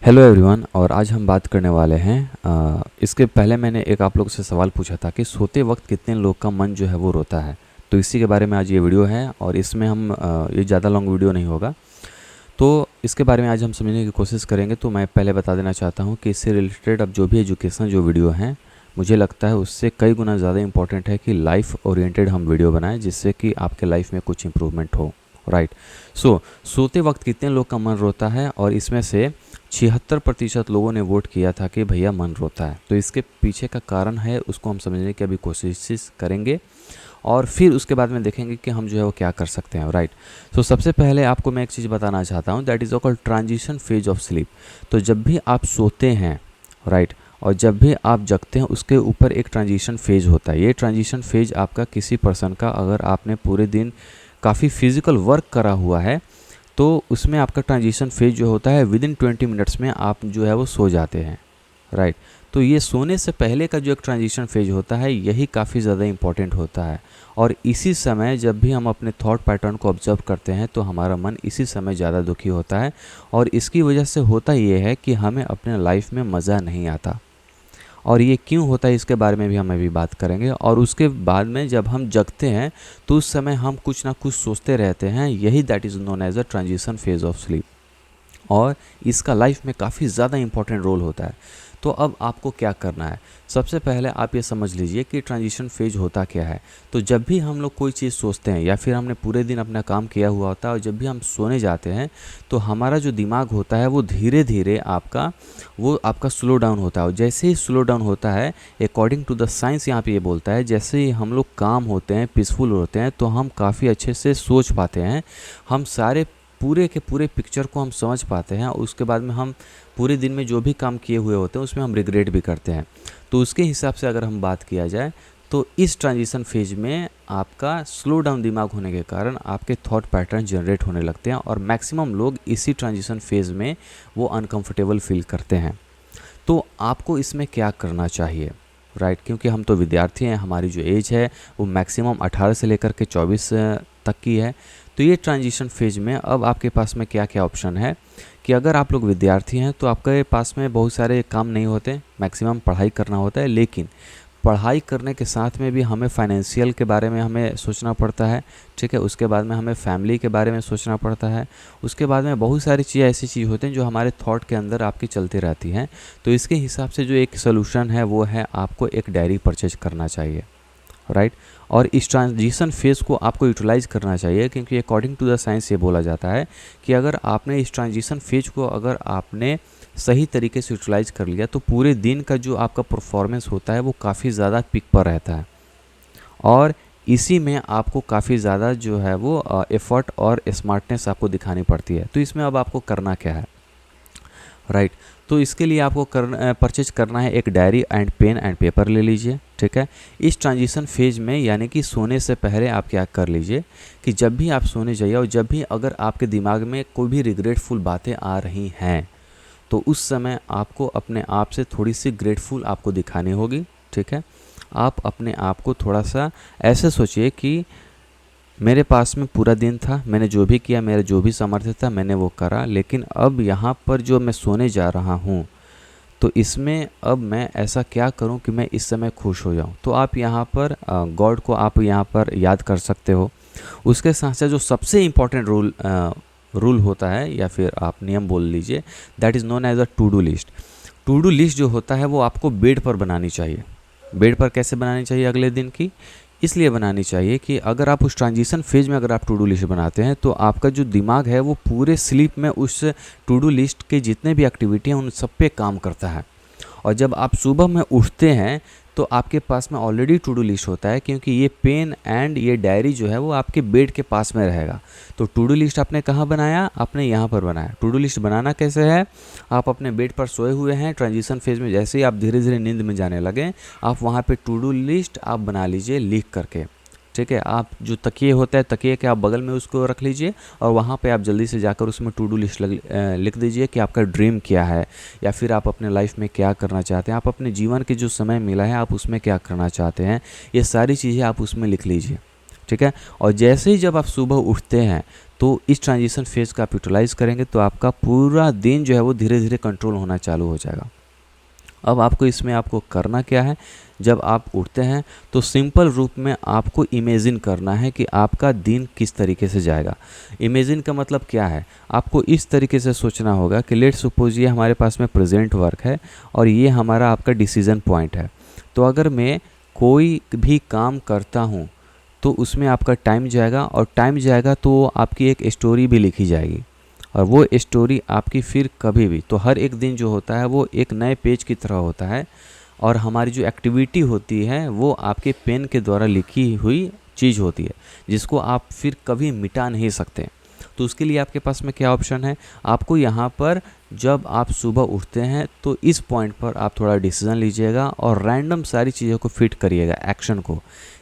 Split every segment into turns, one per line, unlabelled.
Hello everyone. और आज हम बात करने वाले हैं इसके पहले मैंने एक आप लोगों से सवाल पूछा था कि सोते वक्त कितने लोग का मन जो है वो रोता है। तो इसी के बारे में आज ये वीडियो है और इसमें हम ये ज़्यादा लॉन्ग वीडियो नहीं होगा। तो इसके बारे में आज हम समझने की कोशिश करेंगे। तो मैं पहले बता देना चाहता हूँ कि इससे रिलेटेड अब जो भी एजुकेशन जो वीडियो हैं, मुझे लगता है उससे कई गुना ज़्यादा इंपॉर्टेंट है कि लाइफ ओरिएंटेड हम वीडियो बनाएं, जिससे कि आपके लाइफ में कुछ इंप्रूवमेंट हो। राइट। सोते वक्त कितने लोग का मन रोता है, और इसमें से 76% लोगों ने वोट किया था कि भैया मन रोता है। तो इसके पीछे का कारण है, उसको हम समझने की अभी कोशिश करेंगे और फिर उसके बाद में देखेंगे कि हम जो है वो क्या कर सकते हैं। राइट। सबसे पहले आपको मैं एक चीज़ बताना चाहता हूँ, that is called transition phase of sleep. तो जब भी आप सोते हैं, राइट, और जब भी आप जगते हैं, उसके ऊपर एक ट्रांजिशन फेज होता है। ये ट्रांजिशन फेज आपका किसी पर्सन का, अगर आपने पूरे दिन काफ़ी फिजिकल वर्क करा हुआ है, तो उसमें आपका ट्रांजिशन फेज जो होता है विद इन 20 मिनट्स में आप जो है वो सो जाते हैं। राइट। तो ये सोने से पहले का जो एक ट्रांजिशन फेज होता है, यही काफ़ी ज़्यादा इंपॉर्टेंट होता है। और इसी समय जब भी हम अपने थॉट पैटर्न को ऑब्जर्व करते हैं, तो हमारा मन इसी समय ज़्यादा दुखी होता है। और इसकी वजह से होता ये है कि हमें अपने लाइफ में मज़ा नहीं आता। और ये क्यों होता है, इसके बारे में भी हम अभी बात करेंगे। और उसके बाद में जब हम जगते हैं, तो उस समय हम कुछ ना कुछ सोचते रहते हैं। यही that is known as a transition phase of sleep. और इसका लाइफ में काफ़ी ज़्यादा इंपॉर्टेंट रोल होता है। तो अब आपको क्या करना है, सबसे पहले आप ये समझ लीजिए कि ट्रांजिशन फेज होता क्या है। तो जब भी हम लोग कोई चीज़ सोचते हैं, या फिर हमने पूरे दिन अपना काम किया हुआ होता है, और जब भी हम सोने जाते हैं, तो हमारा जो दिमाग होता है वो धीरे धीरे आपका स्लो डाउन होता है। और जैसे ही स्लो डाउन होता है, अकॉर्डिंग टू द साइंस यहाँ पे ये बोलता है, जैसे ही हम लोग काम होते हैं, पीसफुल होते हैं, तो हम काफ़ी अच्छे से सोच पाते हैं। हम सारे पूरे के पूरे पिक्चर को हम समझ पाते हैं। और उसके बाद में हम पूरे दिन में जो भी काम किए हुए होते हैं, उसमें हम रिग्रेट भी करते हैं। तो उसके हिसाब से अगर हम बात किया जाए, तो इस ट्रांजिशन फेज में आपका स्लो डाउन दिमाग होने के कारण आपके थॉट पैटर्न जनरेट होने लगते हैं। और मैक्सिमम लोग इसी ट्रांजिशन फेज में वो अनकंफर्टेबल फील करते हैं। तो आपको इसमें क्या करना चाहिए, राइट, क्योंकि हम तो विद्यार्थी हैं, हमारी जो एज है वो मैक्सिमम 18 से लेकर के 24 तक की है। तो ये ट्रांजिशन फेज में अब आपके पास में क्या क्या ऑप्शन है, कि अगर आप लोग विद्यार्थी हैं तो आपके पास में बहुत सारे काम नहीं होते, मैक्सिमम पढ़ाई करना होता है। लेकिन पढ़ाई करने के साथ में भी हमें फाइनेंशियल के बारे में हमें सोचना पड़ता है। ठीक है। उसके बाद में हमें फैमिली के बारे में सोचना पड़ता है। उसके बाद में बहुत सारी चीज़ें ऐसी चीज़ होती हैं जो हमारे थॉट के अंदर आपकी चलती रहती हैं। तो इसके हिसाब से जो एक सोल्यूशन है, वो है आपको एक डायरी परचेज करना चाहिए। राइट। और इस ट्रांजिशन फेज़ को आपको यूटिलाइज़ करना चाहिए, क्योंकि अकॉर्डिंग टू द साइंस ये बोला जाता है कि अगर आपने इस ट्रांजिशन फेज को अगर आपने सही तरीके से यूटिलाइज़ कर लिया, तो पूरे दिन का जो आपका परफॉर्मेंस होता है वो काफ़ी ज़्यादा पिक पर रहता है। और इसी में आपको काफ़ी ज़्यादा जो है वो एफर्ट और स्मार्टनेस आपको दिखानी पड़ती है। तो इसमें अब आपको करना क्या है, राइट। तो इसके लिए आपको परचेज करना है एक diary and pen and paper ले लीजिए। ठीक है। इस ट्रांजिशन फेज में, यानी कि सोने से पहले आप क्या कर लीजिए, कि जब भी आप सोने जाइए, और जब भी अगर आपके दिमाग में कोई भी रिग्रेटफुल बातें आ रही हैं, तो उस समय आपको अपने आप से थोड़ी सी ग्रेटफुल आपको दिखानी होगी। ठीक है। आप अपने आप को थोड़ा सा ऐसे सोचिए कि मेरे पास में पूरा दिन था, मैंने जो भी किया, मेरा जो भी सामर्थ्य था, मैंने वो करा। लेकिन अब यहाँ पर जो मैं सोने जा रहा हूँ, तो इसमें अब मैं ऐसा क्या करूँ कि मैं इस समय खुश हो जाऊँ। तो आप यहाँ पर गॉड को आप यहाँ पर याद कर सकते हो। उसके साथ साथ जो सबसे इम्पॉर्टेंट रूल होता है, या फिर आप नियम बोल लीजिए, that is known as a to do list. To do list जो होता है वो आपको बेड पर बनानी चाहिए। बेड पर कैसे बनानी चाहिए अगले दिन की, इसलिए बनानी चाहिए कि अगर आप उस ट्रांजिशन फेज में अगर आप टू डू लिस्ट बनाते हैं, तो आपका जो दिमाग है वो पूरे स्लीप में उस टू डू लिस्ट के जितने भी एक्टिविटी हैं उन सब पे काम करता है। और जब आप सुबह में उठते हैं, तो आपके पास में ऑलरेडी टू डू लिस्ट होता है, क्योंकि ये पेन एंड ये डायरी जो है वो आपके बेड के पास में रहेगा। तो टू डू लिस्ट आपने कहाँ बनाया, आपने यहाँ पर बनाया। टू डू लिस्ट बनाना कैसे है, आप अपने बेड पर सोए हुए हैं, ट्रांजिशन फेज में जैसे ही आप धीरे धीरे नींद में जाने लगे, आप वहाँ पे टू डू लिस्ट आप बना लीजिए लिख करके। ठीक है। आप जो तकिए होता है, तकिए के आप बगल में उसको रख लीजिए, और वहाँ पे आप जल्दी से जाकर उसमें टू डू लिस्ट लिख दीजिए कि आपका ड्रीम क्या है, या फिर आप अपने लाइफ में क्या करना चाहते हैं, आप अपने जीवन के जो समय मिला है आप उसमें क्या करना चाहते हैं, ये सारी चीज़ें आप उसमें लिख लीजिए। ठीक है। और जैसे ही जब आप सुबह उठते हैं, तो इस ट्रांजिशन फेज़ का आप यूटिलाइज़ करेंगे तो आपका पूरा दिन जो है वो धीरे धीरे कंट्रोल होना चालू हो जाएगा। अब आपको इसमें आपको करना क्या है, जब आप उठते हैं तो सिंपल रूप में आपको इमेजिन करना है कि आपका दिन किस तरीके से जाएगा। इमेजिन का मतलब क्या है, आपको इस तरीके से सोचना होगा कि लेट्स सपोज ये हमारे पास में प्रेजेंट वर्क है और ये हमारा आपका डिसीजन पॉइंट है। तो अगर मैं कोई भी काम करता हूँ तो उसमें आपका टाइम जाएगा, और टाइम जाएगा तो आपकी एक स्टोरी भी लिखी जाएगी, और वो स्टोरी आपकी फिर कभी भी, तो हर एक दिन जो होता है वो एक नए पेज की तरह होता है, और हमारी जो एक्टिविटी होती है वो आपके पेन के द्वारा लिखी हुई चीज़ होती है, जिसको आप फिर कभी मिटा नहीं सकते। तो उसके लिए आपके पास में क्या ऑप्शन है, आपको यहाँ पर जब आप सुबह उठते हैं तो इस पॉइंट पर आप थोड़ा डिसीजन लीजिएगा और रैंडम सारी चीज़ों को फिट करिएगा एक्शन को,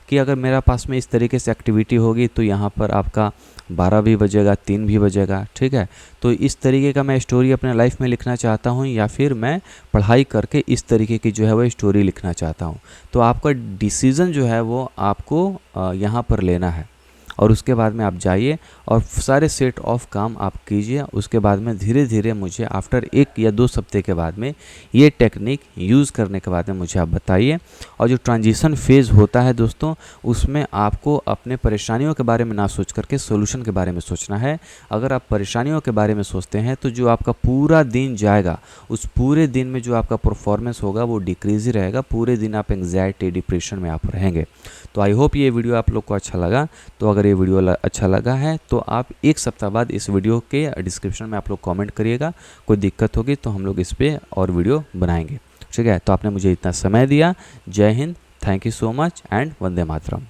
कि अगर मेरा पास में इस तरीके से एक्टिविटी होगी तो यहाँ पर आपका 12 भी बजेगा, 3 भी बजेगा, ठीक है। तो इस तरीके का मैं स्टोरी अपने लाइफ में लिखना चाहता हूँ, या फिर मैं पढ़ाई करके इस तरीके की जो है वो स्टोरी लिखना चाहता हूँ। तो आपका डिसीज़न जो है वो आपको यहाँ पर लेना है, और उसके बाद में आप जाइए और सारे सेट ऑफ काम आप कीजिए। उसके बाद में धीरे धीरे मुझे आफ्टर 1 या 2 हफ्ते के बाद में ये टेक्निक यूज़ करने के बाद में मुझे आप बताइए। और जो ट्रांजिशन फेज़ होता है दोस्तों, उसमें आपको अपने परेशानियों के बारे में ना सोच करके सोल्यूशन के बारे में सोचना है। अगर आप परेशानियों के बारे में सोचते हैं तो जो आपका पूरा दिन जाएगा, उस पूरे दिन में जो आपका परफॉर्मेंस होगा वो डिक्रीज ही रहेगा। पूरे दिन आप एंग्जाइटी, डिप्रेशन में आप रहेंगे। तो आई होप ये वीडियो आप लोग को अच्छा लगा। तो अगर ये वीडियो अच्छा लगा है तो आप 1 सप्ताह बाद इस वीडियो के डिस्क्रिप्शन में आप लोग कमेंट करिएगा। कोई दिक्कत होगी तो हम लोग इस पर और वीडियो बनाएंगे, ठीक है। तो आपने मुझे इतना समय दिया। जय Hind, thank you so much and Vande Mataram.